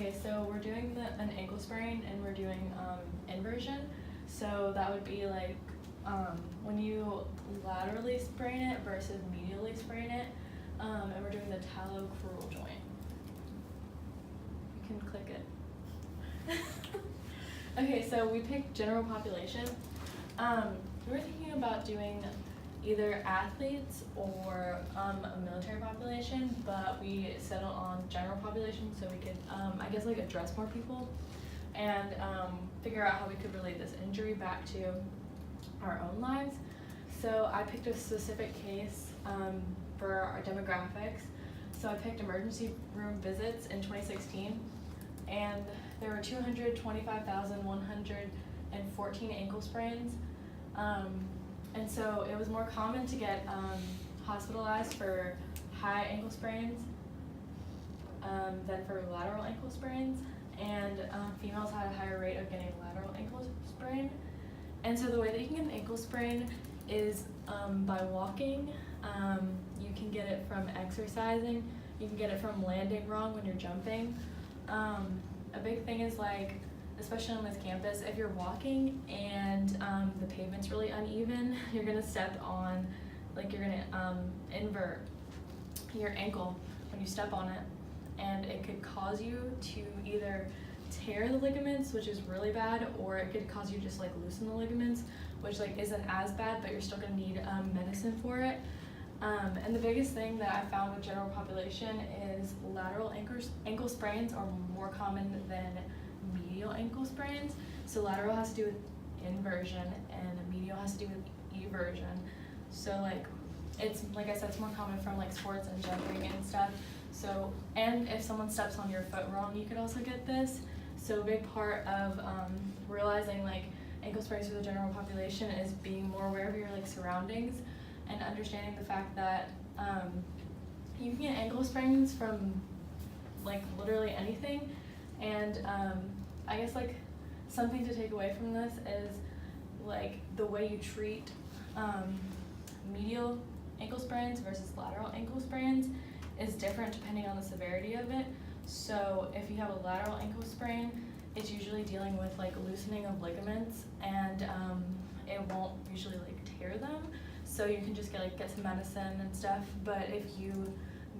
Okay, so we're doing an ankle sprain and we're doing inversion. So that would be like when you laterally sprain it versus medially sprain it, and we're doing the talocrural joint. You can click it. Okay, so we picked general population. We were thinking about doing either athletes or a military population, but we settled on general population so we could, I guess, like address more people and figure out how we could relate this injury back to our own lives. So I picked a specific case for our demographics. So I picked emergency room visits in 2016, and there were 225,114 ankle sprains. And so it was more common to get hospitalized for high ankle sprains than for lateral ankle sprains. And females had a higher rate of getting lateral ankle sprain. And so the way that you can get an ankle sprain is by walking. You can get it from exercising. You can get it from landing wrong when you're jumping. A big thing is, like, especially on this campus, if you're walking and the pavement's really uneven, you're gonna step on, like, you're gonna invert your ankle when you step on it, and it could cause you to either tear the ligaments, which is really bad, or it could cause you to just like loosen the ligaments, which like isn't as bad, but you're still gonna need medicine for it. And the biggest thing that I found with general population is lateral ankle sprains are more common than medial ankle sprains. So lateral has to do with inversion and medial has to do with eversion. So like it's, like I said, it's more common from like sports and jumping and stuff. So, and if someone steps on your foot wrong, you could also get this. So a big part of realizing like ankle sprains for the general population is being more aware of your like surroundings and understanding the fact that you can get ankle sprains from like literally anything. And I guess like something to take away from this is like the way you treat medial ankle sprains versus lateral ankle sprains is different depending on the severity of it. So if you have a lateral ankle sprain, it's usually dealing with like loosening of ligaments, and it won't usually like tear them. So you can just get some medicine and stuff. But if you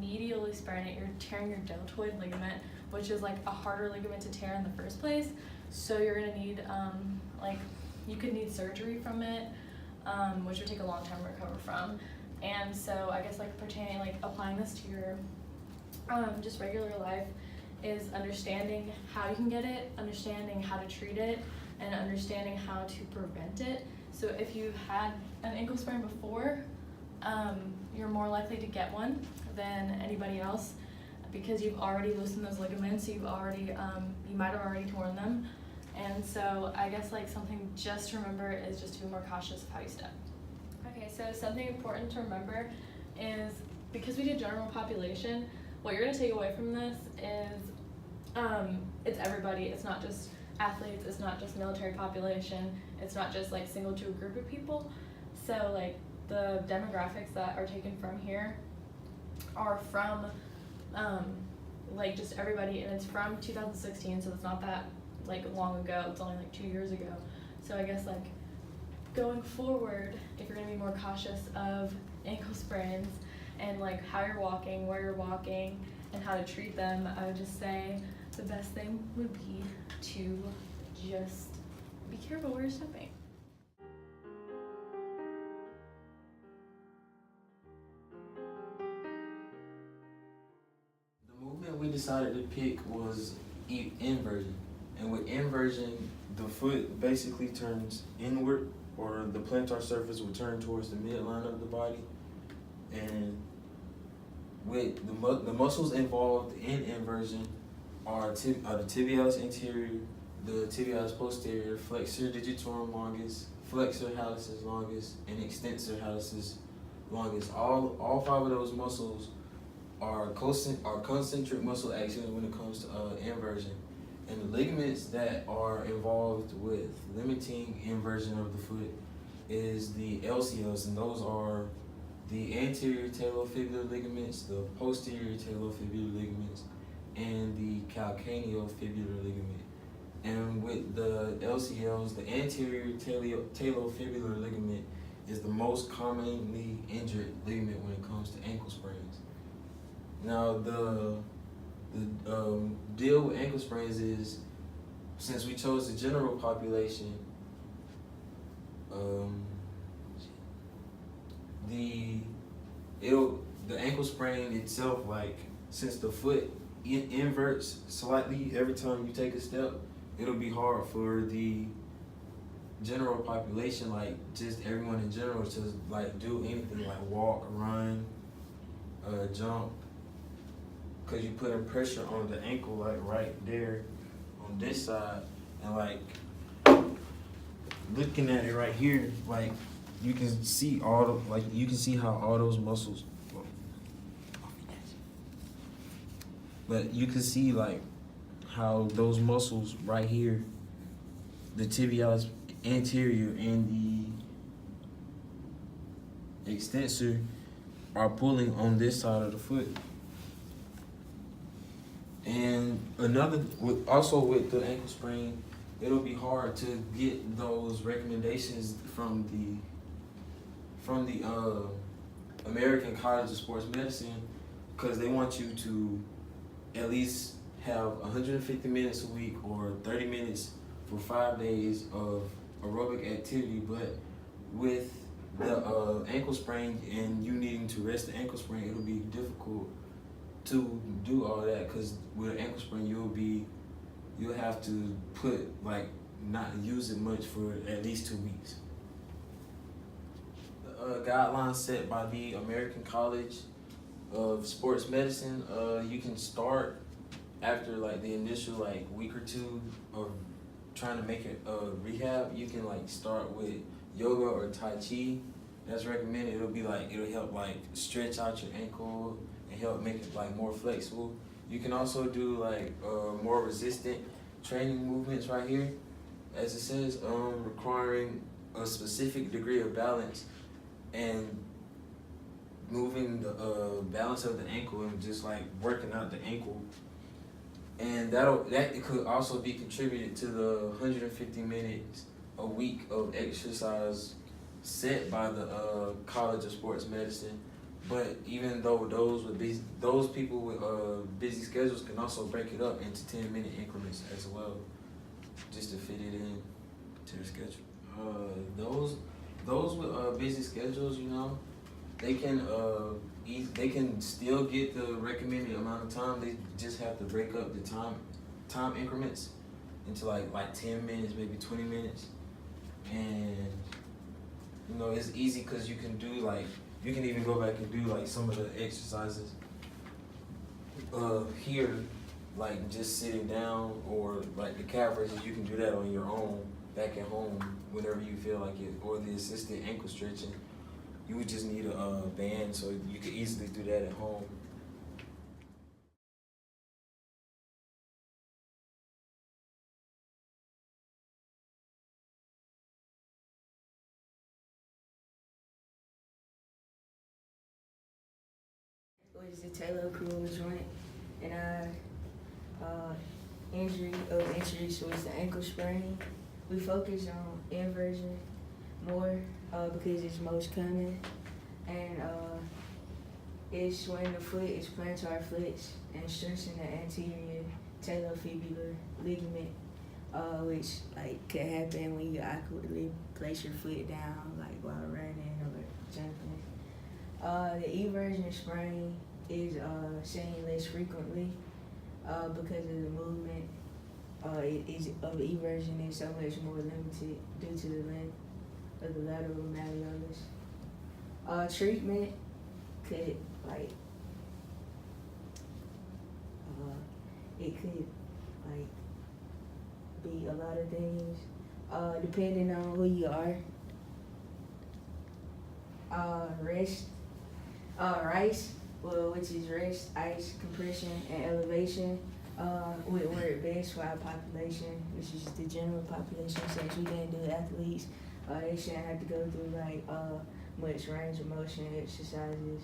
medially sprain it, you're tearing your deltoid ligament, which is like a harder ligament to tear in the first place. So you're gonna need like you could need surgery from it, which would take a long time to recover from. And so I guess like pertaining, like applying this to your just regular life is understanding how you can get it, understanding how to treat it, and understanding how to prevent it. So if you've had an ankle sprain before, you're more likely to get one than anybody else because you've already loosened those ligaments, you've already, you might have already torn them. And so I guess like something just to remember is just to be more cautious of how you step. Okay, so something important to remember is because we did general population, what you're gonna take away from this is it's everybody. It's not just athletes, it's not just military population, it's not just like single to a group of people. So like the demographics that are taken from here are from like just everybody, and it's from 2016, so it's not that like long ago, it's only like 2 years ago. So I guess like going forward, if you're gonna be more cautious of ankle sprains and like how you're walking, where you're walking, and how to treat them, I would just say the best thing would be to just be careful where you're stepping. The movement we decided to pick was inversion. And with inversion, the foot basically turns inward, or the plantar surface will turn towards the midline of the body. And with the muscles involved in inversion are the tibialis anterior, the tibialis posterior, flexor digitorum longus, flexor hallucis longus, and extensor hallucis longus. All five of those muscles are concentric muscle actions when it comes to inversion. And the ligaments that are involved with limiting inversion of the foot is the LCLs, and those are the anterior talofibular ligaments, the posterior talofibular ligaments, and the calcaneofibular ligament. And with the LCLs, the anterior talofibular ligament is the most commonly injured ligament when it comes to ankle sprains. Now, the deal with ankle sprains is, since we chose the general population, the ankle sprain itself, like, since the foot inverts slightly every time you take a step, it'll be hard for the general population, like just everyone in general, to like do anything like walk, run, jump, because you're putting pressure on the ankle, like right there on this side, and like looking at it right here, like you can see how all those muscles, but you can see like how those muscles right here, the tibialis anterior and the extensor, are pulling on this side of the foot. And also with the ankle sprain, it'll be hard to get those recommendations from the American College of Sports Medicine, because they want you to at least have 150 minutes a week or 30 minutes for 5 days of aerobic activity. But with the ankle sprain and you needing to rest the ankle sprain, it'll be difficult to do all that, because with an ankle sprain you'll have to not use it much for at least 2 weeks. Guidelines set by the American College of Sports Medicine, you can start after like the initial like week or two of trying to make it rehab. You can like start with yoga or Tai Chi. That's recommended. It'll help like stretch out your ankle and help make it like more flexible. You can also do like more resistant training movements right here, as it says, requiring a specific degree of balance and moving the balance of the ankle and just like working out the ankle. And it could also be contributed to the 150 minutes a week of exercise set by the College of Sports Medicine. But even though those people with busy schedules can also break it up into 10-minute increments as well, just to fit it in to their schedule. Those with busy schedules, they can still get the recommended amount of time. They just have to break up the time increments into like 10 minutes, maybe 20 minutes. And it's easy because you can even go back and do like some of the exercises here, like just sitting down, or like the calf raises, you can do that on your own back at home whenever you feel like it, or the assisted ankle stretching. You would just need a band, so you could easily do that at home. Which is the talocrural joint, and injury of injuries was the ankle sprain. We focus on inversion more because it's most common, and it's when the foot is plantar flex and stretching the anterior talofibular ligament, which like could happen when you awkwardly place your foot down, like while running or jumping. The eversion sprain is seen less frequently because of the movement of eversion is so much more limited due to the length of the lateral malleolus. Treatment could be a lot of things depending on who you are. Rice, which is rest, ice, compression, and elevation, would work best for our population, which is the general population. Since we didn't do athletes, they shouldn't have to go through much range of motion exercises.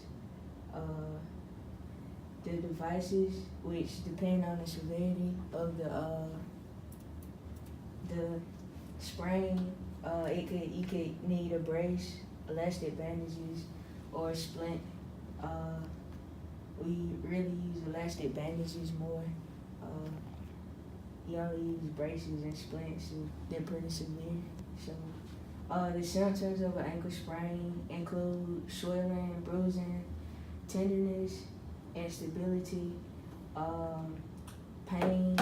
the devices, which depend on the severity of the sprain. You could need a brace, elastic bandages, or a splint. We really use elastic bandages more. You only use braces and splints if they're pretty severe. So, the symptoms of an ankle sprain include swelling, bruising, tenderness, instability, pain,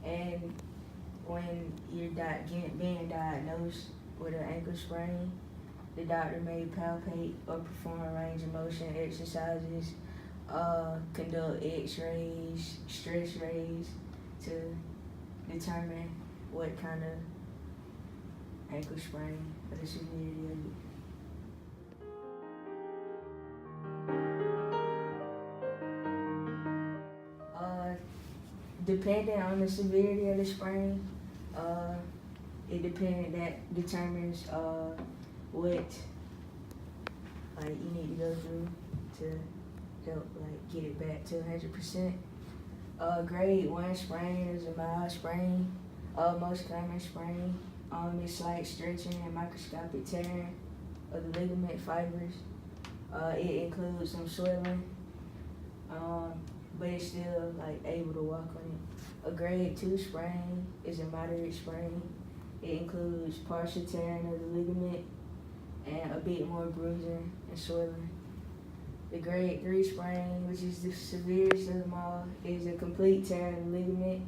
and when you're being diagnosed with an ankle sprain, the doctor may palpate or perform range of motion exercises, conduct x-rays, stress rays to determine what kind of ankle sprain or the severity of it. Depending on the severity of the sprain, that determines what you need to go through to help get it back to 100%. Grade 1 sprain is a mild sprain. Most common sprain is slight stretching and microscopic tearing of the ligament fibers. It includes some swelling, but it's still able to walk on it. A grade 2 sprain is a moderate sprain. It includes partial tearing of the ligament and a bit more bruising and swelling. The grade 3 sprain, which is the severest of them all, is a complete tear of the ligament.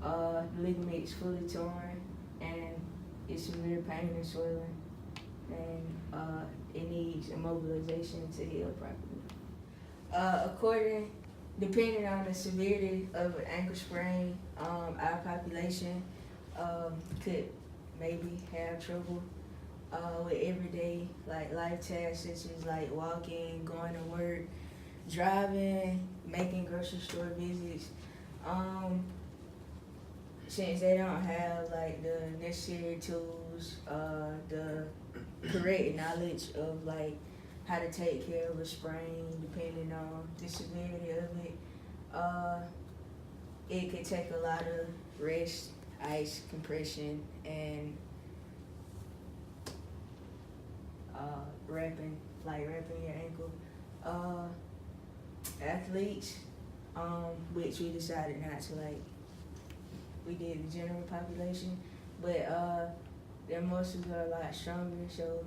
The ligament is fully torn and it's severe pain and swelling, and it needs immobilization to heal properly. Depending on the severity of an ankle sprain, our population could maybe have trouble with everyday life tasks such as walking, going to work, driving, making grocery store visits. Since they don't have the necessary tools, the correct knowledge of how to take care of a sprain, depending on the severity of it, it could take a lot of rest, ice compression, and wrapping your ankle. Athletes, which we decided not to we did the general population, but their muscles are a lot stronger, so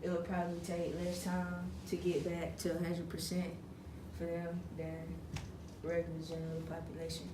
it would probably take less time to get back to 100% for them than regular general population.